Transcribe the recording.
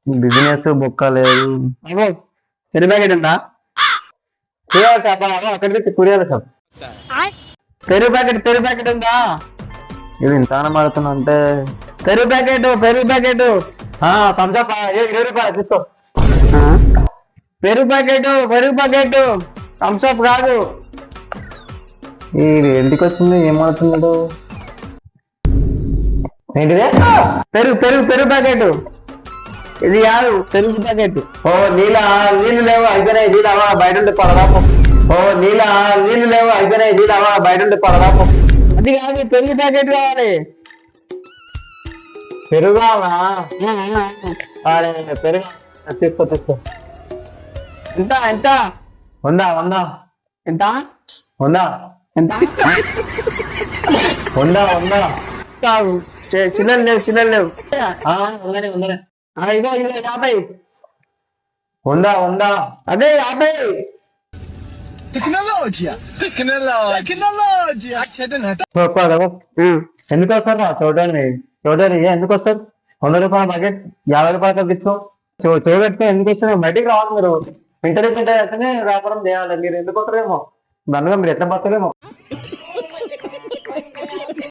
Business బొక్క లేదు. పెరుగు ప్యాకెట్ ఉందా? కూరగాయల షాప్ అక్కడికి కూరగాయల షాప్. పెరుగు ప్యాకెట్ ఉందా? ఇది ఇంత మారుతున్నా అంటే పెరుగు ప్యాకెట్ థమ్స్అప్ 20 రూపాయలు తీసుకో. పెరుగు ప్యాకెట్ థమ్స్అప్ కాదు. ఇది ఎందుకు వచ్చింది? ఏం మారుతున్నాడు? ఏంటిదే? పెరుగు ప్యాకెట్ ఇది కాదు. పెరుగు ప్యాకెట్. నీళ్ళు లేవు అయిపోయినాయి. నీళ్ళు అవా బయట ఉంటే పడదాపు. నీళ్ళు లేవు అయిపోయినాయి. నీళ్ళు అవా బయట ఉంటే పడదాపు. అది కాదు, పెరుగు ప్యాకెట్ కావాలి. పెరుగు పెరుగు తీసుకో. ఎంత 100 ఎంత 100 కాదు. చిల్లలు లేవు. ఉందనే ఇదో 50. 100 అదే 50. ఎందుకు వస్తారు చోటని ఎందుకు వస్తారు? 100 రూపాయల బకెట్ 50 రూపాయలు తీసుకో. చూపెడితే ఎందుకు వస్తున్నారు? బయటికి రావాలి మీరు. ఇంటర్వ్యూ వ్యాపారం చేయాలి. మీరు ఎందుకు వస్తారేమో దానిగా మీరు ఎట్లా పడతారేమో.